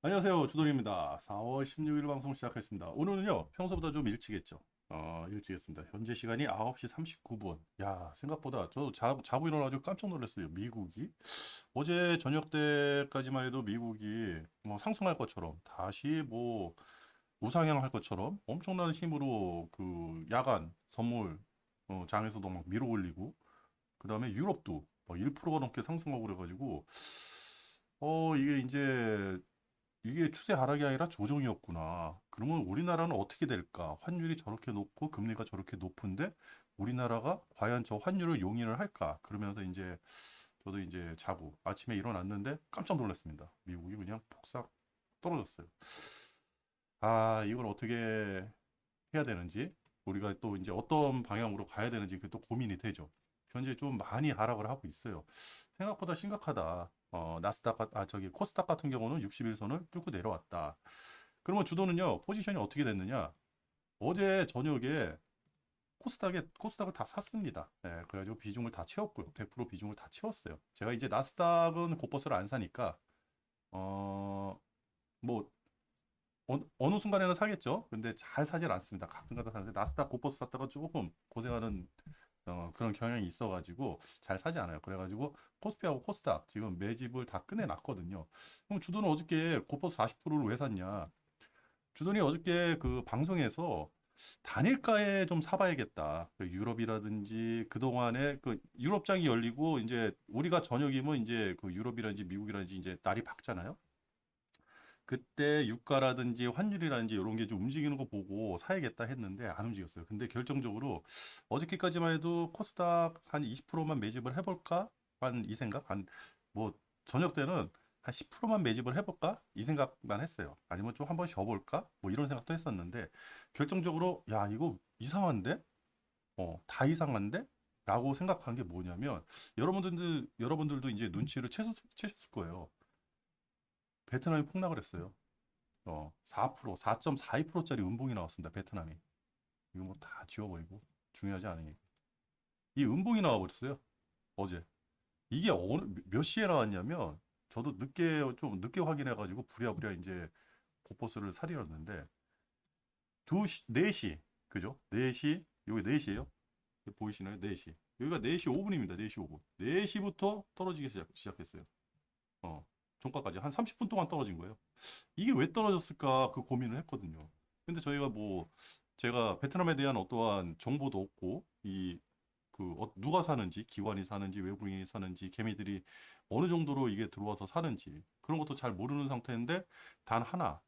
안녕하세요. 주돈입니다. 4월 16일 방송 시작했습니다. 오늘은요, 평소보다 좀 일찍 했죠. 일찍 했습니다. 현재 시간이 9시 39분. 야, 생각보다 저 자고 일어나가지고 깜짝 놀랐어요. 미국이 어제 저녁 때까지만 해도 미국이 뭐 상승할 것처럼 다시 뭐 우상향할 것처럼 엄청난 힘으로 그 야간 선물 장에서도 막 밀어 올리고 그 다음에 유럽도 막 1%가 넘게 상승하고 그래가지고 이게 추세 하락이 아니라 조정이었구나. 그러면 우리나라는 어떻게 될까? 환율이 저렇게 높고 금리가 저렇게 높은데 우리나라가 과연 저 환율을 용인을 할까? 그러면서 이제 저도 이제 자고 아침에 일어났는데 깜짝 놀랐습니다. 미국이 그냥 폭삭 떨어졌어요. 아, 이걸 어떻게 해야 되는지 우리가 또 이제 어떤 방향으로 가야 되는지 그게 또 고민이 되죠. 현재 좀 많이 하락을 하고 있어요. 생각보다 심각하다. 저기 코스닥 같은 경우는 61선을 뚫고 내려왔다. 그러면 주도는요, 포지션이 어떻게 됐느냐? 어제 저녁에 코스닥을 다 샀습니다. 예, 그래가지고 비중을 다 채웠고요. 100% 비중을 다 채웠어요. 제가 이제 나스닥은 곧버스를 안 사니까, 뭐, 어느 순간에는 사겠죠? 근데 잘 사질 않습니다. 가끔가다 사는데, 나스닥 곧버스 샀다가 조금 고생하는 그런 경향이 있어가지고 잘 사지 않아요. 그래가지고 코스피하고 코스닥 지금 매집을 다 끝내놨거든요. 그럼 주도는 어저께 곧버스 40%를 왜 샀냐? 주돈이 어저께 그 방송에서 단일가에 좀 사봐야겠다. 그 유럽이라든지 그동안에 그 유럽장이 열리고 이제 우리가 저녁이면 이제 그 유럽이라든지 미국이라든지 이제 날이 밝잖아요. 그때 유가라든지 환율이라든지 이런 게 좀 움직이는 거 보고 사야겠다 했는데 안 움직였어요. 근데 결정적으로 어저께까지만 해도 코스닥 한 20%만 매집을 해볼까? 한 이 생각? 뭐 저녁 때는 한 10%만 매집을 해볼까? 이 생각만 했어요. 아니면 좀 한번 쉬어볼까? 뭐 이런 생각도 했었는데 결정적으로 야, 이거 이상한데? 다 이상한데? 라고 생각한 게 뭐냐면 여러분들도 이제 눈치를 채셨을 거예요. 베트남이 폭락을 했어요. 4%, 4.42%짜리 음봉이 나왔습니다. 베트남이. 이거 뭐 다 지워버리고 중요하지 않으니. 이 음봉이 나와버렸어요. 어제. 이게 몇 시에 나왔냐면 저도 좀 늦게 확인해가지고 부랴부랴 이제 고버스를 사려는데 4시. 그죠? 4시. 여기 4시에요. 보이시나요? 4시. 여기가 4시 5분입니다. 4시 5분. 4시부터 떨어지기 시작했어요. 어. 종가까지 한 30분 동안 떨어진 거예요. 이게 왜 떨어졌을까 그 고민을 했거든요. 근데 제가 베트남에 대한 어떠한 정보도 없고 누가 사는지 기관이 사는지 외국인이 사는지 개미들이 어느 정도로 이게 들어와서 사는지 그런 것도 잘 모르는 상태인데 단 하나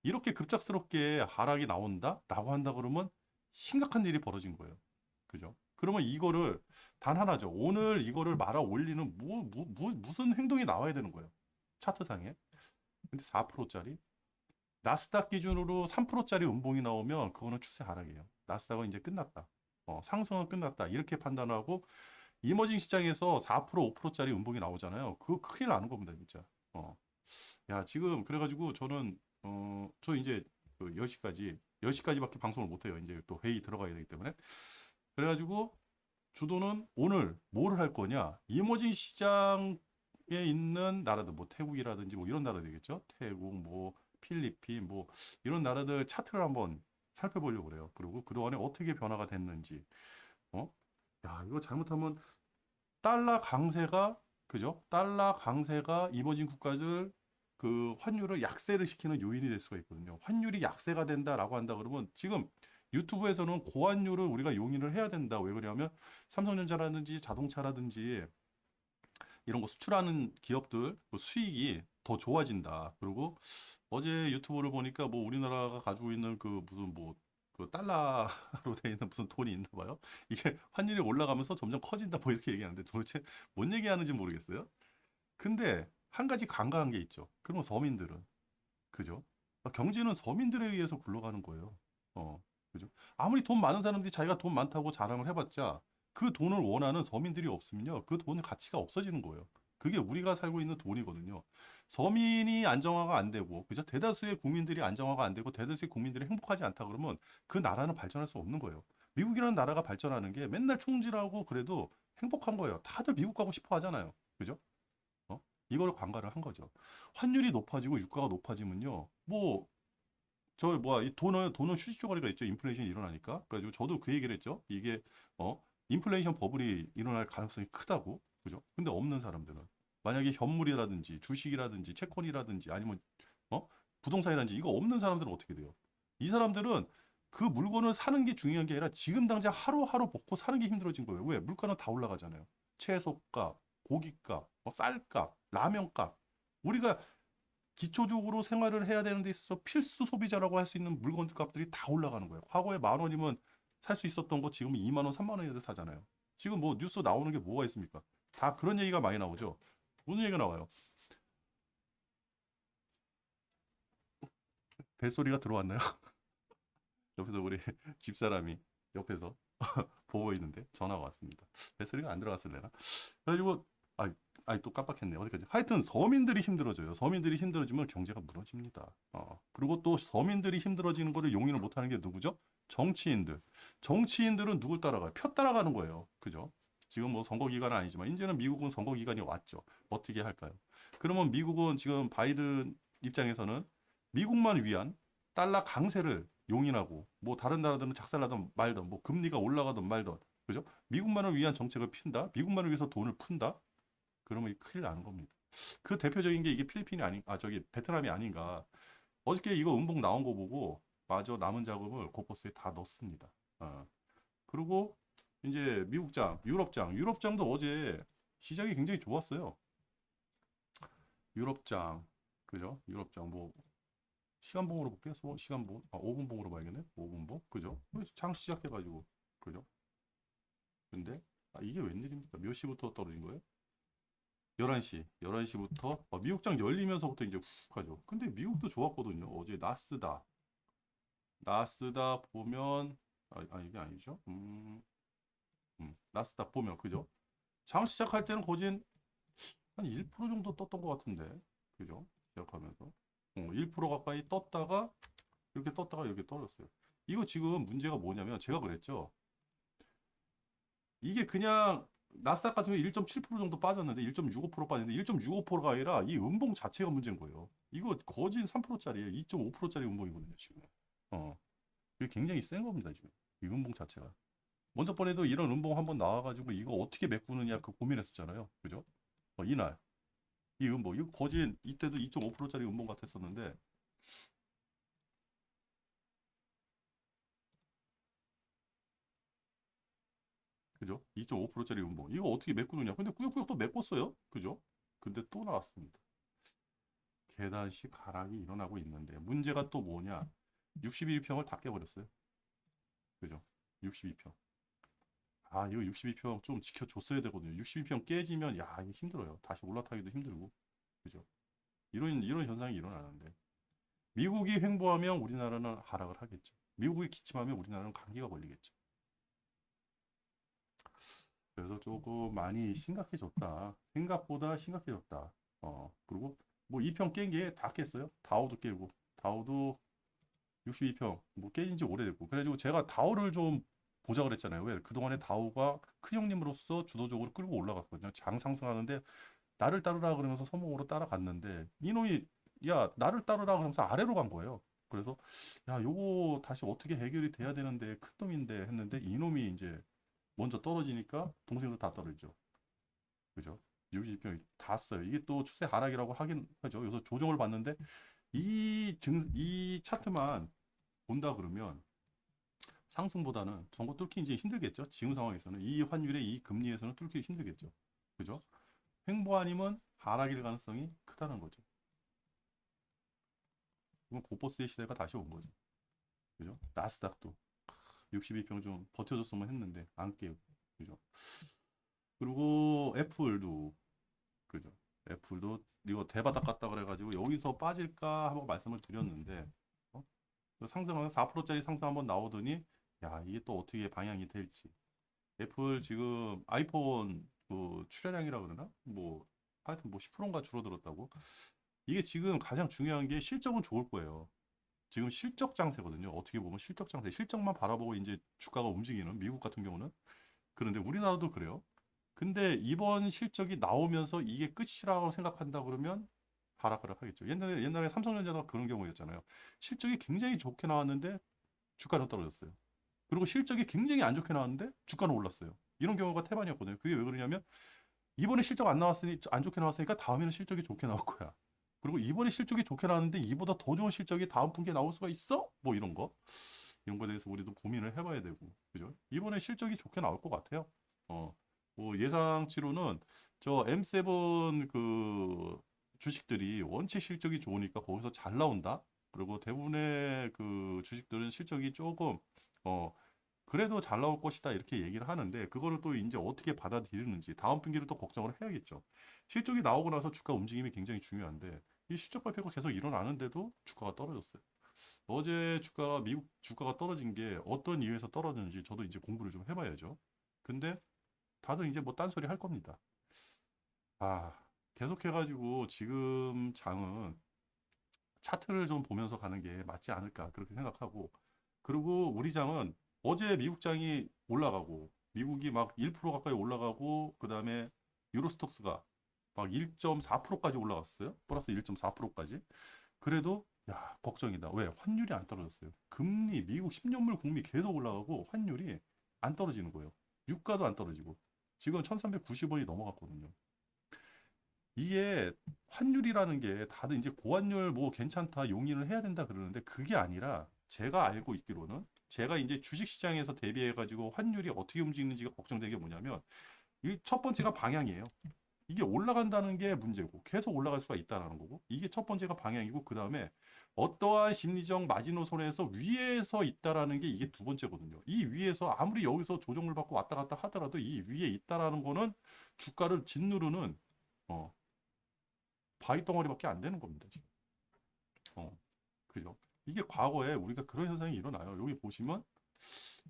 이렇게 급작스럽게 하락이 나온다라고 한다 그러면 심각한 일이 벌어진 거예요. 그죠? 그러면 이거를 단 하나죠. 오늘 이거를 말아 올리는 무슨 행동이 나와야 되는 거예요. 차트상에. 근데 4%짜리 나스닥 기준으로 3%짜리 음봉이 나오면 그거는 추세 하락이에요. 나스닥은 이제 끝났다. 상승은 끝났다. 이렇게 판단하고 이머징 시장에서 4%, 5%짜리 음봉이 나오잖아요. 그거 큰일 나는 겁니다, 진짜. 야, 지금 그래가지고 저 이제 그 10시까지밖에 방송을 못 해요. 이제 또 회의 들어가야 되기 때문에. 그래가지고 주도는 오늘 뭐를 할 거냐? 이머징 시장에 있는 나라들, 뭐 태국이라든지 뭐 이런 나라 되겠죠? 태국, 뭐 필리핀, 뭐 이런 나라들 차트를 한번 살펴보려고 그래요. 그리고 그동안에 어떻게 변화가 됐는지, 어? 야, 이거 잘못하면 달러 강세가, 그죠? 달러 강세가 이머징 국가들 그 환율을 약세를 시키는 요인이 될 수가 있거든요. 환율이 약세가 된다라고 한다 그러면 지금 유튜브에서는 고환율을 우리가 용인을 해야 된다. 왜 그러냐면 삼성전자라든지 자동차라든지 이런 거 수출하는 기업들 그 수익이 더 좋아진다. 그리고 어제 유튜브를 보니까 뭐 우리나라가 가지고 있는 그 무슨 뭐 그 달러로 돼 있는 무슨 돈이 있나 봐요. 이게 환율이 올라가면서 점점 커진다 뭐 이렇게 얘기하는데 도대체 뭔 얘기하는지 모르겠어요. 근데 한 가지 간과한 게 있죠. 그러면 서민들은 그죠? 경제는 서민들에 의해서 굴러가는 거예요. 그죠? 아무리 돈 많은 사람들이 자기가 돈 많다고 자랑을 해봤자 그 돈을 원하는 서민들이 없으면요. 그 돈의 가치가 없어지는 거예요. 그게 우리가 살고 있는 돈이거든요. 서민이 안정화가 안 되고, 그죠? 대다수의 국민들이 안정화가 안 되고, 대다수의 국민들이 행복하지 않다 그러면 그 나라는 발전할 수 없는 거예요. 미국이라는 나라가 발전하는 게 맨날 총질하고 그래도 행복한 거예요. 다들 미국 가고 싶어 하잖아요. 그죠? 어? 이걸 관가를 한 거죠. 환율이 높아지고 유가가 높아지면요. 뭐 저 뭐야 이 돈은 휴지 쪼가리가 있죠. 인플레이션이 일어나니까. 그래가지고 저도 그 얘기를 했죠. 이게 인플레이션 버블이 일어날 가능성이 크다고. 그죠? 근데 없는 사람들은 만약에 현물이라든지 주식이라든지 채권이라든지 아니면 어 부동산이라든지 이거 없는 사람들은 어떻게 돼요? 이 사람들은 그 물건을 사는 게 중요한 게 아니라 지금 당장 하루하루 먹고 사는 게 힘들어진 거예요. 왜? 물가는 다 올라가잖아요. 채소값, 고기값, 쌀값, 라면값. 우리가 기초적으로 생활을 해야 되는 데 있어서 필수 소비자라고 할 수 있는 물건들 값들이 다 올라가는 거예요. 과거에 10,000원이면 살 수 있었던 거 지금은 2만 원, 3만 원에 사잖아요. 지금 뭐 뉴스 나오는 게 뭐가 있습니까? 다 그런 얘기가 많이 나오죠. 무슨 얘기가 나와요? 벨소리가 들어왔나요? 옆에서 우리 집사람이 옆에서 보고 있는데 전화가 왔습니다. 벨소리가 안 들어갔을래나? 그래가지고 아, 또 깜빡했네. 어디까지? 하여튼 서민들이 힘들어져요. 서민들이 힘들어지면 경제가 무너집니다. 그리고 또 서민들이 힘들어지는 거를 용인을 못하는 게 누구죠? 정치인들. 정치인들은 누굴 따라가요? 표 따라가는 거예요. 그죠? 지금 뭐 선거 기간은 아니지만 이제는 미국은 선거 기간이 왔죠. 어떻게 할까요? 그러면 미국은 지금 바이든 입장에서는 미국만 위한 달러 강세를 용인하고 뭐 다른 나라들은 작살나든 말든 뭐 금리가 올라가든 말든 그죠? 미국만을 위한 정책을 핀다. 미국만을 위해서 돈을 푼다. 그러면 큰일 나는 겁니다. 그 대표적인 게 이게 필리핀이 아닌, 저기 베트남이 아닌가. 어저께 이거 음봉 나온 거 보고 마저 남은 자금을 고퍼스에 다 넣습니다. 그리고 이제 미국장, 유럽장도 어제 시장이 굉장히 좋았어요. 유럽장, 그죠? 유럽장 뭐 시간봉으로 볼게요. 시간봉, 5분봉으로 봐야겠네. 5분봉, 그죠? 장 시작해가지고, 그죠? 근데 이게 웬일입니까? 몇 시부터 떨어진 거예요? 11시부터 미국장 열리면서부터 이제 훅 하죠. 근데 미국도 좋았거든요. 어제 나스닥 보면 이게 아니죠. 나스닥 보면 그죠? 장 시작할 때는 거진 한 1% 정도 떴던 것 같은데, 그죠? 시작하면서 1% 가까이 떴다가 이렇게 떨어졌어요. 이거 지금 문제가 뭐냐면 제가 그랬죠. 이게 그냥 나스닥 같은 경우 1.7% 정도 빠졌는데 1.65% 빠졌는데 1.65%가 아니라 이 음봉 자체가 문제인 거예요. 이거 거진 3%짜리예요. 2.5%짜리 음봉이거든요, 지금. 어. 이게 굉장히 센 겁니다, 지금. 이 음봉 자체가. 먼저 번에도 이런 음봉 한번 나와가지고 이거 어떻게 메꾸느냐 그 고민했었잖아요. 그죠? 이날. 이 음봉. 이거 거진 이때도 2.5%짜리 음봉 같았었는데 그죠? 2.5%짜리 음봉. 이거 어떻게 메꾸느냐. 근데 꾸역꾸역 또 메꿨어요. 그죠? 근데 또 나왔습니다. 계단식 하락이 일어나고 있는데 문제가 또 뭐냐? 61평을 다 깨버렸어요. 그죠? 62평. 이거 62평 좀 지켜줬어야 되거든요. 62평 깨지면 이게 힘들어요. 다시 올라타기도 힘들고. 그죠? 이런 현상이 일어나는데 미국이 횡보하면 우리나라는 하락을 하겠죠. 미국이 기침하면 우리나라는 감기가 걸리겠죠. 그래서 조금 많이 심각해졌다. 생각보다 심각해졌다. 그리고 뭐 2평 깬 게 다 깼어요. 다우도 깨고 다우도 62평 뭐 깨진 지 오래됐고 그래가지고 제가 다우를 좀 보자 그랬잖아요. 왜? 그동안에 다우가 큰 형님으로서 주도적으로 끌고 올라갔거든요. 장 상승하는데 나를 따르라 그러면서 선봉으로 따라갔는데 이놈이 야 나를 따르라 그러면서 아래로 간 거예요. 그래서 야 요거 다시 어떻게 해결이 돼야 되는데 큰 놈인데 했는데 이놈이 이제 먼저 떨어지니까 동생도 다 떨어지죠. 그죠? 62평이 다 써요. 이게 또 추세 하락이라고 하긴 하죠. 그래서 조정을 받는데 이 차트만 본다 그러면 상승보다는 전고 뚫기 이제 힘들겠죠. 지금 상황에서는 이 환율의 이 금리에서는 뚫기 힘들겠죠. 그죠? 횡보 아니면 하락일 가능성이 크다는 거죠. 이건 고버스의 시대가 다시 온 거죠. 그죠? 나스닥도 62평 좀 버텨줬으면 했는데 안 깨고. 그죠? 그리고 애플도 그죠? 애플도 이거 대바닥 갔다 그래가지고 여기서 빠질까 한번 말씀을 드렸는데 상승하면 4%짜리 상승 한번 나오더니 이게 또 어떻게 방향이 될지 애플 지금 아이폰 그 출하량이라 그러나 뭐 하여튼 뭐 10%인가 줄어들었다고 이게 지금 가장 중요한 게 실적은 좋을 거예요. 지금 실적 장세거든요. 어떻게 보면 실적 장세 실적만 바라보고 이제 주가가 움직이는 미국 같은 경우는 그런데 우리나라도 그래요. 근데 이번 실적이 나오면서 이게 끝이라고 생각한다 그러면 하락을 하겠죠. 옛날에 삼성전자도 그런 경우였잖아요. 실적이 굉장히 좋게 나왔는데 주가는 떨어졌어요. 그리고 실적이 굉장히 안 좋게 나왔는데 주가는 올랐어요. 이런 경우가 태반이었거든요. 그게 왜 그러냐면 이번에 실적 안 좋게 나왔으니까 다음에는 실적이 좋게 나올 거야. 그리고 이번에 실적이 좋게 나왔는데 이보다 더 좋은 실적이 다음 분기에 나올 수가 있어? 뭐 이런 거. 이런 거에 대해서 우리도 고민을 해봐야 되고, 그죠? 이번에 실적이 좋게 나올 것 같아요. 어, 뭐 예상치로는 저 M7 그 주식들이 원체 실적이 좋으니까 거기서 잘 나온다. 그리고 대부분의 그 주식들은 실적이 조금 어 그래도 잘 나올 것이다 이렇게 얘기를 하는데 그거를 또 이제 어떻게 받아들이는지 다음 분기를 또 걱정을 해야겠죠. 실적이 나오고 나서 주가 움직임이 굉장히 중요한데 이 실적 발표가 계속 일어나는데도 주가가 떨어졌어요. 어제 주가가 미국 주가가 떨어진 게 어떤 이유에서 떨어졌는지 저도 이제 공부를 좀 해봐야죠. 근데 다들 이제 뭐 딴소리 할 겁니다. 아, 계속해가지고 지금 장은 차트를 좀 보면서 가는 게 맞지 않을까 그렇게 생각하고 그리고 우리 장은 어제 미국 장이 올라가고 미국이 막 1% 가까이 올라가고 그다음에 유로스톡스가 막 1.4%까지 올라갔어요. 플러스 1.4%까지. 그래도 야, 걱정이다. 왜? 환율이 안 떨어졌어요. 금리, 미국 10년물 국미 계속 올라가고 환율이 안 떨어지는 거예요. 유가도 안 떨어지고. 지금 1390원이 넘어갔거든요. 이게 환율이라는 게 다들 이제 고환율 뭐 괜찮다 용인을 해야 된다 그러는데 그게 아니라 제가 알고 있기로는 제가 이제 주식시장에서 대비해가지고 환율이 어떻게 움직이는지가 걱정되는 게 뭐냐면 첫 번째가 방향이에요. 이게 올라간다는 게 문제고 계속 올라갈 수가 있다라는 거고 이게 첫 번째가 방향이고 그 다음에 어떠한 심리적 마지노선에서 위에서 있다라는 게 이게 두 번째거든요. 이 위에서 아무리 여기서 조정을 받고 왔다 갔다 하더라도 이 위에 있다라는 거는 주가를 짓누르는 어, 바위 덩어리밖에 안 되는 겁니다. 지금. 어, 그죠? 이게 과거에 우리가 그런 현상이 일어나요. 여기 보시면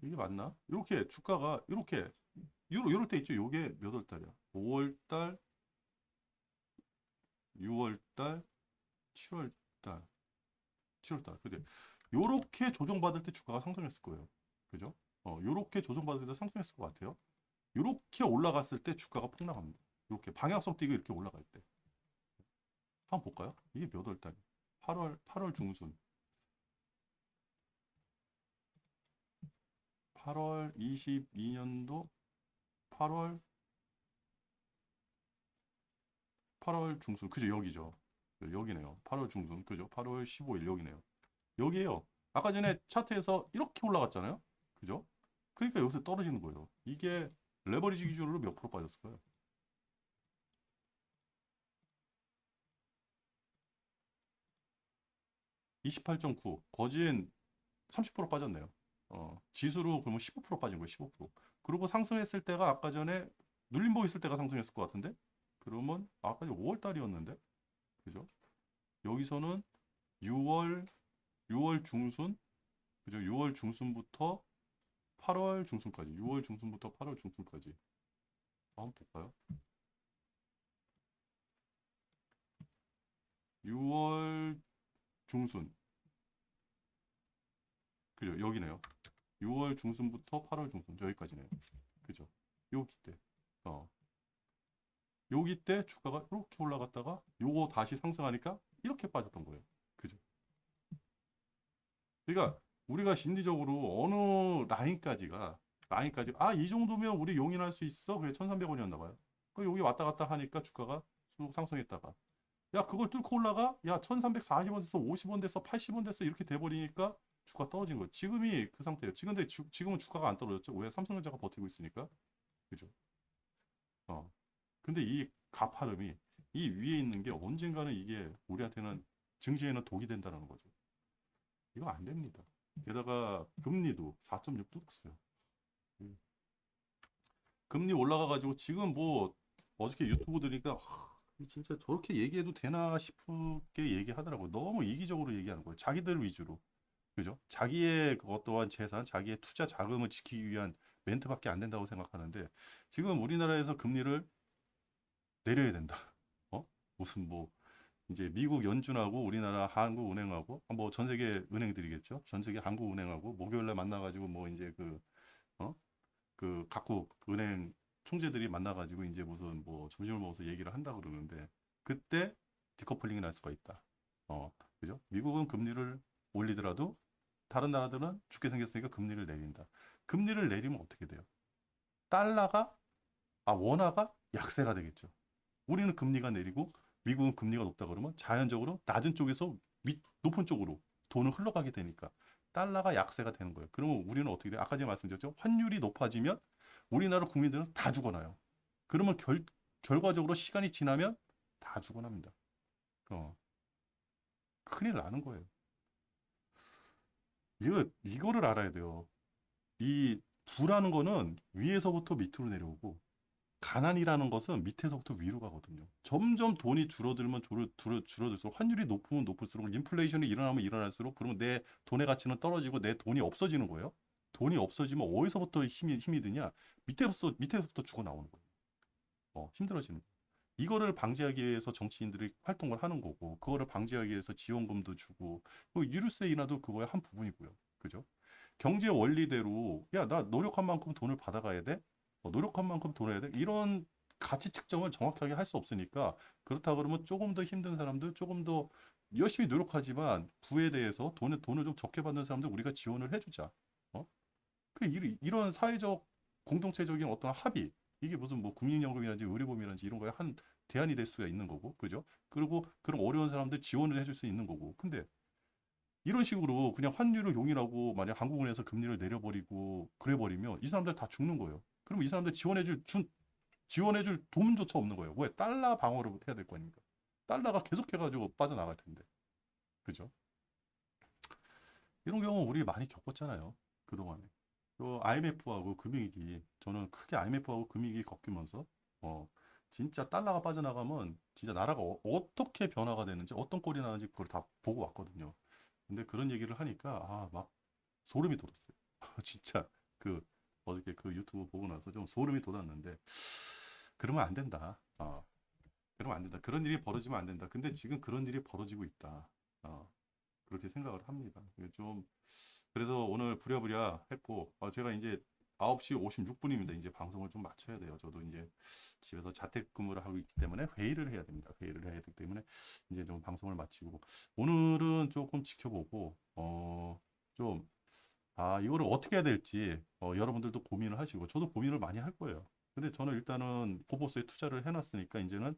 이게 맞나? 이렇게 주가가 이렇게 요럴 때 있죠. 요게 몇 월 달이야? 5월 달, 6월 달, 7월 달, 7월 달. 근데 요렇게 조정받을 때 주가가 상승했을 거예요. 그죠? 요렇게 조정받을 때 상승했을 것 같아요. 요렇게 올라갔을 때 주가가 폭락합니다. 이렇게 방향성 띄고 이렇게 올라갈 때. 한번 볼까요? 이게 몇 월 달? 8월 중순. 8월 22년도 8월 8월 중순. 그죠? 여기죠. 여기네요. 8월 중순. 그죠? 8월 15일 여기네요. 여기에요. 아까 전에 차트에서 이렇게 올라갔잖아요. 그죠? 그러니까 여기서 떨어지는 거예요. 이게 레버리지 기준으로 몇 프로 빠졌을까요? 28.9. 거진 30% 빠졌네요. 지수로 그러면 15% 빠진 거예요. 15%. 그리고 상승했을 때가 아까 전에 눌림목 있을 때가 상승했을 것 같은데? 그러면 아까 5월 달이었는데? 그죠? 여기서는 6월 6월 중순, 그죠? 6월 중순부터 8월 중순까지, 6월 중순부터 8월 중순까지. 한번 볼까요? 6월 중순, 그죠? 여기네요. 6월 중순부터 8월 중순, 여기까지네요. 그죠? 여기 때, 어, 여기 때 주가가 이렇게 올라갔다가 요거 다시 상승하니까 이렇게 빠졌던 거예요. 그죠? 그러니까 우리가 심리적으로 어느 라인까지 이 정도면 우리 용인할 수 있어. 그게 1,300원이었나 봐요. 그 여기 왔다 갔다 하니까 주가가 쭉 상승했다가 야 그걸 뚫고 올라가? 야 1,340원 됐어 50원 됐어 80원 됐어 이렇게 돼버리니까 주가 떨어진 거예요. 지금이 그 상태예요. 지금은 주가가 안 떨어졌죠. 왜? 삼성전자가 버티고 있으니까. 그죠? 어. 근데 이 가파름이 이 위에 있는 게 언젠가는 이게 우리한테는 증시에는 독이 된다는 거죠. 이거 안 됩니다. 게다가 금리도 4.6 뚝어요. 금리 올라가가지고 지금 뭐 어저께 유튜브 들으니까 진짜 저렇게 얘기해도 되나 싶게 얘기하더라고요. 너무 이기적으로 얘기하는 거예요. 자기들 위주로. 그죠? 자기의 그 어떠한 재산, 자기의 투자 자금을 지키기 위한 멘트밖에 안 된다고 생각하는데 지금 우리나라에서 금리를 내려야 된다. 어? 무슨 뭐 이제 미국 연준하고 우리나라 한국은행하고 뭐 전 세계 은행들이겠죠. 전 세계 한국은행하고 목요일날 만나가지고 뭐 이제 어? 그 각국 은행 총재들이 만나가지고 이제 무슨 뭐 점심을 먹어서 얘기를 한다 그러는데 그때 디커플링이 날 수가 있다. 그죠? 미국은 금리를 올리더라도 다른 나라들은 죽게 생겼으니까 금리를 내린다. 금리를 내리면 어떻게 돼요? 달러가 원화가 약세가 되겠죠. 우리는 금리가 내리고 미국은 금리가 높다 그러면 자연적으로 낮은 쪽에서 높은 쪽으로 돈을 흘러가게 되니까 달러가 약세가 되는 거예요. 그러면 우리는 어떻게 돼요? 아까 제가 말씀드렸죠. 환율이 높아지면 우리나라 국민들은 다 죽어나요. 그러면 결과적으로 시간이 지나면 다 죽어납니다. 어, 큰일 나는 거예요. 이거를 알아야 돼요. 이 부라는 거는 위에서부터 밑으로 내려오고 가난이라는 것은 밑에서부터 위로 가거든요. 점점 돈이 줄어들면 줄어들수록 환율이 높으면 높을수록 인플레이션이 일어나면 일어날수록 그러면 내 돈의 가치는 떨어지고 내 돈이 없어지는 거예요. 돈이 없어지면 어디서부터 힘이 드냐? 밑에서부터 죽어 나오는 거예요. 힘들어지는 거예요. 이거를 방지하기 위해서 정치인들이 활동을 하는 거고 그거를 방지하기 위해서 지원금도 주고 유류세 인하도 그거의 한 부분이고요. 그죠? 경제 원리대로 야, 나 노력한 만큼 돈을 받아가야 돼? 노력한 만큼 돈을 해야 돼? 이런 가치 측정을 정확하게 할 수 없으니까 그렇다 그러면 조금 더 힘든 사람들, 조금 더 열심히 노력하지만 부에 대해서 돈을 좀 적게 받는 사람들 우리가 지원을 해주자. 어? 이런 사회적 공동체적인 어떤 합의 이게 무슨 뭐 국민연금이라든지 의료보험이라든지 이런 거에 한 대안이 될 수가 있는 거고 그죠? 그리고 그런 어려운 사람들 지원을 해줄 수 있는 거고 근데 이런 식으로 그냥 환율을 용인하고 만약 한국은행에서 금리를 내려버리고 그래버리면 이 사람들 다 죽는 거예요. 그럼 이 사람들 지원해줄 돈조차 없는 거예요. 왜? 달러 방어를 해야 될 거 아닙니까? 달러가 계속해가지고 빠져나갈 텐데. 그죠? 이런 경우 우리 많이 겪었잖아요. 그동안에. IMF하고 금융위기, 저는 크게 IMF하고 금융위기 겪으면서, 어, 진짜 달러가 빠져나가면 진짜 나라가 떻게 변화가 되는지, 어떤 꼴이 나는지 그걸 다 보고 왔거든요. 근데 그런 얘기를 하니까, 막 소름이 돋았어요. 진짜, 그, 어저께 그 유튜브 보고 나서 좀 소름이 돋았는데, 그러면 안 된다. 그러면 안 된다. 그런 일이 벌어지면 안 된다. 근데 지금 그런 일이 벌어지고 있다. 그렇게 생각을 합니다. 좀 그래서 오늘 부랴부랴 했고 제가 이제 9시 56분입니다. 이제 방송을 좀 마쳐야 돼요. 저도 이제 집에서 자택근무를 하고 있기 때문에 회의를 해야 됩니다. 회의를 해야 되기 때문에 이제 좀 방송을 마치고 오늘은 조금 지켜보고 좀 이거를 어떻게 해야 될지 여러분들도 고민을 하시고 저도 고민을 많이 할 거예요. 근데 저는 일단은 보보스에 투자를 해놨으니까 이제는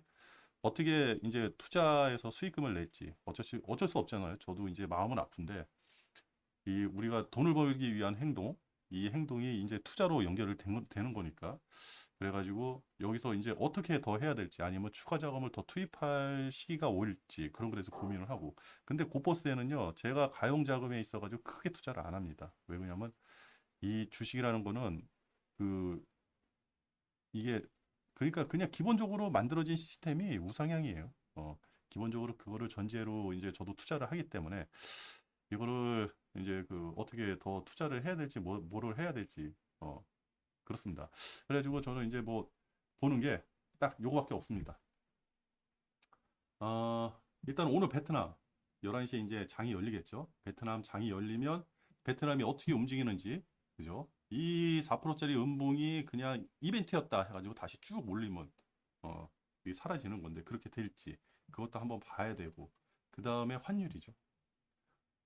어떻게 이제 투자해서 수익금을 낼지 어쩔 수 없잖아요. 저도 이제 마음은 아픈데 이 우리가 돈을 벌기 위한 행동, 이 행동이 이제 투자로 연결을 되는 거니까 그래가지고 여기서 이제 어떻게 더 해야 될지 아니면 추가 자금을 더 투입할 시기가 올지 그런 거에서 고민을 하고 근데 고버스에는요 제가 가용 자금에 있어가지고 크게 투자를 안 합니다. 왜 그러냐면 이 주식이라는 거는 그 이게 그러니까 그냥 기본적으로 만들어진 시스템이 우상향이에요. 기본적으로 그거를 전제로 이제 저도 투자를 하기 때문에 이거를 이제 어떻게 더 투자를 해야 될지 뭐를 해야 될지 그렇습니다. 그래가지고 저는 이제 뭐 보는 게 딱 요거밖에 없습니다. 일단 오늘 베트남 11시에 이제 장이 열리겠죠. 베트남 장이 열리면 베트남이 어떻게 움직이는지 그죠? 이 4%짜리 음봉이 그냥 이벤트였다 해가지고 다시 쭉 올리면 이게 사라지는 건데 그렇게 될지 그것도 한번 봐야 되고 그 다음에 환율이죠.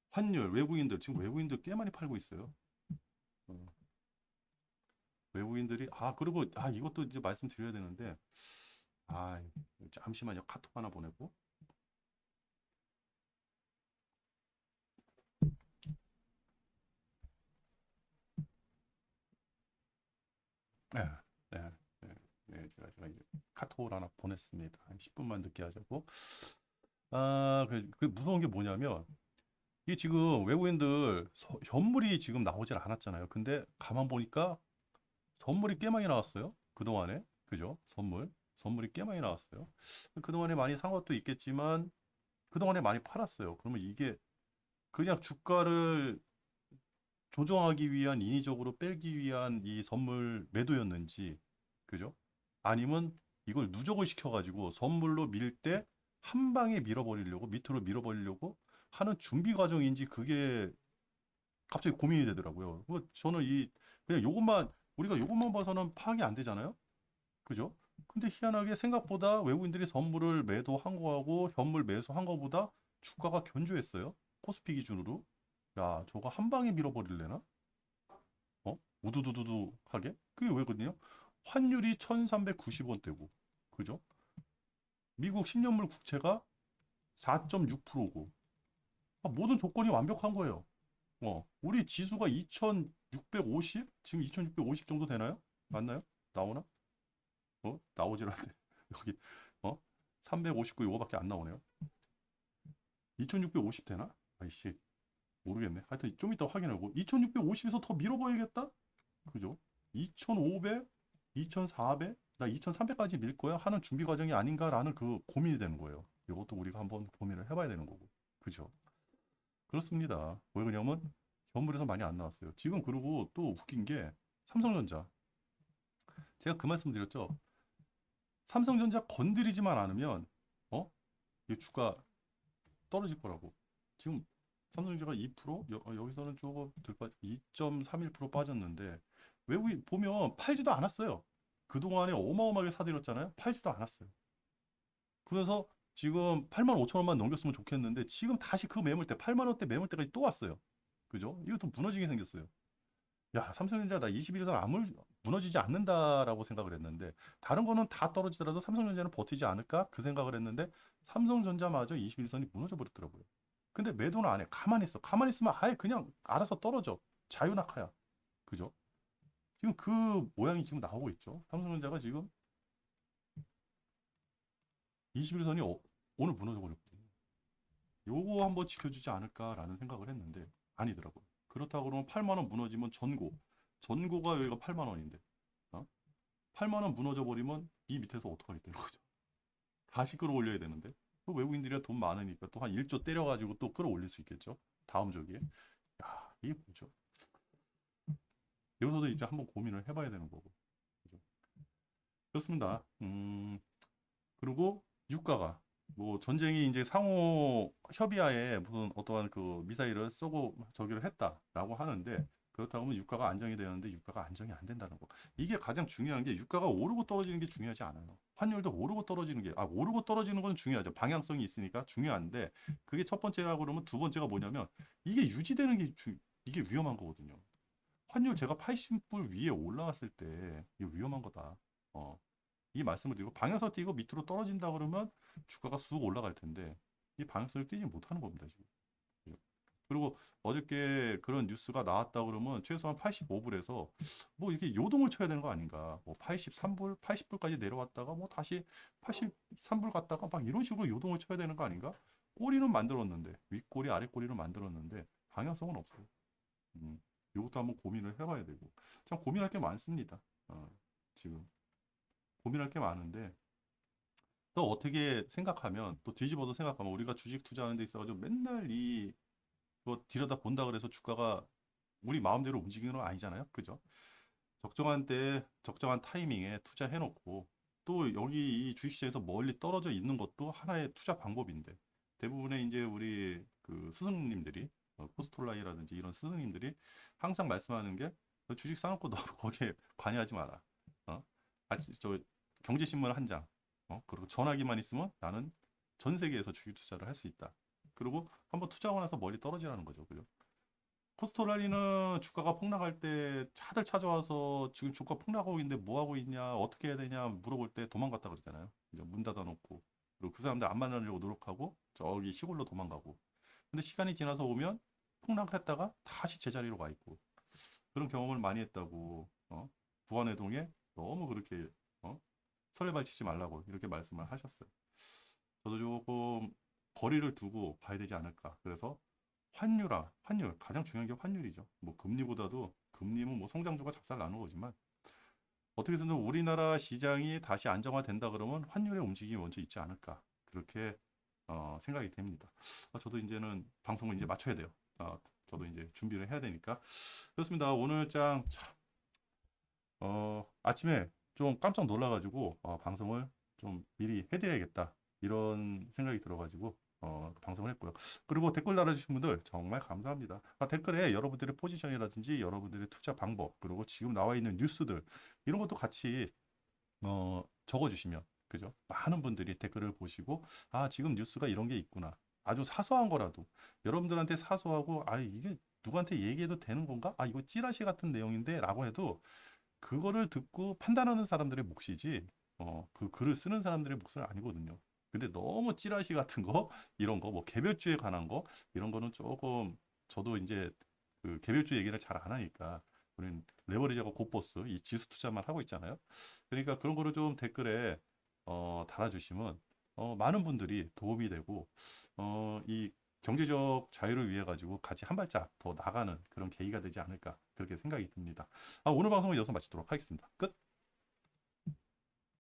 환율 외국인들 지금 외국인들 꽤 많이 팔고 있어요. 어, 외국인들이 그리고 이것도 이제 말씀드려야 되는데 아 잠시만요 카톡 하나 보내고 네, 네, 네, 네, 제가 이제 카톡을 하나 보냈습니다. 한 10분만 늦게 하자고. 그 무서운 게 뭐냐면, 이 지금 외국인들 현물이 지금 나오질 않았잖아요. 근데 가만 보니까 선물이 꽤 많이 나왔어요. 그동안에. 그죠? 선물이 꽤 많이 나왔어요. 그동안에 많이 산 것도 있겠지만, 그동안에 많이 팔았어요. 그러면 이게 그냥 주가를 조정하기 위한 인위적으로 빼기 위한 이 선물 매도였는지, 그죠? 아니면 이걸 누적을 시켜가지고 선물로 밀 때 한 방에 밀어버리려고, 밑으로 밀어버리려고 하는 준비 과정인지 그게 갑자기 고민이 되더라고요. 저는 그냥 우리가 요것만 봐서는 파악이 안 되잖아요? 그죠? 근데 희한하게 생각보다 외국인들이 선물을 매도한 거하고 현물 매수한 거보다 주가가 견조했어요. 코스피 기준으로. 야, 저거 한 방에 밀어버릴래나? 우두두두두 하게? 그게 왜거든요? 환율이 1390원대고. 그죠? 미국 10년물 국채가 4.6%고. 모든 조건이 완벽한 거예요. 우리 지수가 2650? 지금 2650 정도 되나요? 맞나요? 나오나? 나오질 않네. 여기, 어? 359 이거밖에 안 나오네요. 2650 되나? 아이씨, 모르겠네. 하여튼 좀 이따 확인하고. 2650에서 더 밀어봐야겠다? 그죠? 2500, 2400, 나 2300까지 밀 거야 하는 준비 과정이 아닌가라는 그 고민이 되는 거예요. 이것도 우리가 한번 고민을 해봐야 되는 거고. 그죠? 그렇습니다. 왜 그러냐면 현물에서 많이 안 나왔어요. 지금 그리고 또 웃긴 게 삼성전자. 제가 그 말씀 드렸죠. 삼성전자 건드리지만 않으면 이 주가 떨어질 거라고. 지금 삼성전자가 2%, 여기서는 조금 덜 2.31% 빠졌는데 외국인 보면 팔지도 않았어요. 그동안에 어마어마하게 사들였잖아요. 팔지도 않았어요. 그래서 지금 8만 5천 원만 넘겼으면 좋겠는데 지금 다시 그 매물대 8만 원대 매물대까지 또 왔어요. 그죠? 이거 또 무너지게 생겼어요. 야, 삼성전자 나 21일선 아무 무너지지 않는다라고 생각을 했는데 다른 거는 다 떨어지더라도 삼성전자는 버티지 않을까? 그 생각을 했는데 삼성전자마저 21선이 무너져 버렸더라고요. 근데 매도는 안 해. 가만히 있어. 가만히 있으면 아예 그냥 알아서 떨어져. 자유낙하야. 그죠? 지금 그 모양이 지금 나오고 있죠. 삼성전자가 지금 21선이 오늘 무너져 버렸거든요. 요거 한번 지켜주지 않을까라는 생각을 했는데 아니더라고요. 그렇다고 그러면 8만 원 무너지면 전고가 여기가 8만 원인데 8만 원 무너져 버리면 이 밑에서 어떡하겠다는 거죠. 다시 끌어올려야 되는데 또 외국인들이 돈 많으니까 또 한 1조 때려가지고 또 끌어올릴 수 있겠죠. 다음 저기에. 야, 이게 뭐죠? 여기서도 이제 한번 고민을 해봐야 되는 거고. 그죠? 그렇습니다. 그리고 유가가 뭐 전쟁이 이제 상호 협의하에 무슨 어떠한 그 미사일을 쏘고 저기를 했다라고 하는데 그렇다고 하면 유가가 안정이 되는데 유가가 안정이 안 된다는 거. 이게 가장 중요한 게 유가가 오르고 떨어지는 게 중요하지 않아요. 환율도 오르고 떨어지는 게 오르고 떨어지는 건 중요하죠. 방향성이 있으니까 중요한데 그게 첫 번째라고 그러면 두 번째가 뭐냐면 이게 유지되는 게 이게 위험한 거거든요. 환율 제가 80불 위에 올라왔을 때 이게 위험한 거다. 이 말씀을 드리고 방향성 띄고 밑으로 떨어진다 그러면 주가가 쑥 올라갈 텐데 이 방향성을 띄지 못하는 겁니다 지금. 그리고 어저께 그런 뉴스가 나왔다 그러면 최소한 85불에서 뭐 이렇게 요동을 쳐야 되는 거 아닌가. 뭐 83불, 80불까지 내려왔다가 뭐 다시 83불 갔다가 막 이런 식으로 요동을 쳐야 되는 거 아닌가? 꼬리는 만들었는데 윗꼬리 아랫꼬리를 만들었는데 방향성은 없어요. 음, 이것도 한번 고민을 해봐야 되고 참 고민할 게 많습니다. 지금 고민할 게 많은데 또 어떻게 생각하면 또 뒤집어서 생각하면 우리가 주식 투자하는 데 있어가지고 맨날 이거 들여다 본다 그래서 주가가 우리 마음대로 움직이는 건 아니잖아요. 그죠? 적정한 때 적정한 타이밍에 투자해놓고 또 여기 이 주식시장에서 멀리 떨어져 있는 것도 하나의 투자 방법인데 대부분의 이제 우리 그 스승님들이 포스톨라이라든지 이런 스승님들이 항상 말씀하는 게 주식 사놓고 너 거기에 관여하지 마라. 저 경제신문 한 장, 그리고 전화기만 있으면 나는 전 세계에서 주식 투자를 할 수 있다. 그리고 한번 투자하고 나서 멀리 떨어지라는 거죠. 그죠? 코스토라리는 주가가 폭락할 때 차들 찾아와서 지금 주가 폭락하고 있는데 뭐 하고 있냐, 어떻게 해야 되냐 물어볼 때 도망갔다 그러잖아요. 이제 문 닫아놓고. 그리고 그 사람들 안 만나려고 노력하고 저기 시골로 도망가고. 근데 시간이 지나서 오면 폭락했다가 다시 제자리로 와 있고. 그런 경험을 많이 했다고, 부안해동에 너무 그렇게, 설레발치지 말라고 이렇게 말씀을 하셨어요. 저도 조금 거리를 두고 봐야 되지 않을까. 그래서 환율 가장 중요한 게 환율이죠. 뭐 금리보다도 금리는 뭐 성장주가 작살 나는 거지만 어떻게 해서든 우리나라 시장이 다시 안정화된다 그러면 환율의 움직임이 먼저 있지 않을까. 그렇게 생각이 됩니다. 저도 이제는 방송을 이제 맞춰야 돼요. 저도 이제 준비를 해야 되니까 그렇습니다. 오늘 아침에 좀 깜짝 놀라가지고 방송을 좀 미리 해드려야겠다 이런 생각이 들어가지고 방송을 했고요. 그리고 댓글 달아주신 분들 정말 감사합니다. 댓글에 여러분들의 포지션이라든지 여러분들의 투자 방법 그리고 지금 나와 있는 뉴스들 이런 것도 같이 적어주시면, 그죠? 많은 분들이 댓글을 보시고, 아, 지금 뉴스가 이런 게 있구나. 아주 사소한 거라도 여러분들한테 사소하고, 아, 이게 누구한테 얘기해도 되는 건가? 아, 이거 찌라시 같은 내용인데 라고 해도 그거를 듣고 판단하는 사람들의 몫이지, 그 글을 쓰는 사람들의 몫은 아니거든요. 근데 너무 찌라시 같은 거, 이런 거, 뭐 개별주에 관한 거, 이런 거는 조금, 저도 이제 그 개별주 얘기를 잘 안 하니까, 우리는 레버리지하고 고버스, 이 지수 투자만 하고 있잖아요. 그러니까 그런 거를 좀 댓글에 달아주시면, 많은 분들이 도움이 되고, 이 경제적 자유를 위해 가지고 같이 한 발짝 더 나가는 그런 계기가 되지 않을까, 그렇게 생각이 듭니다. 오늘 방송은 여기서 마치도록 하겠습니다. 끝.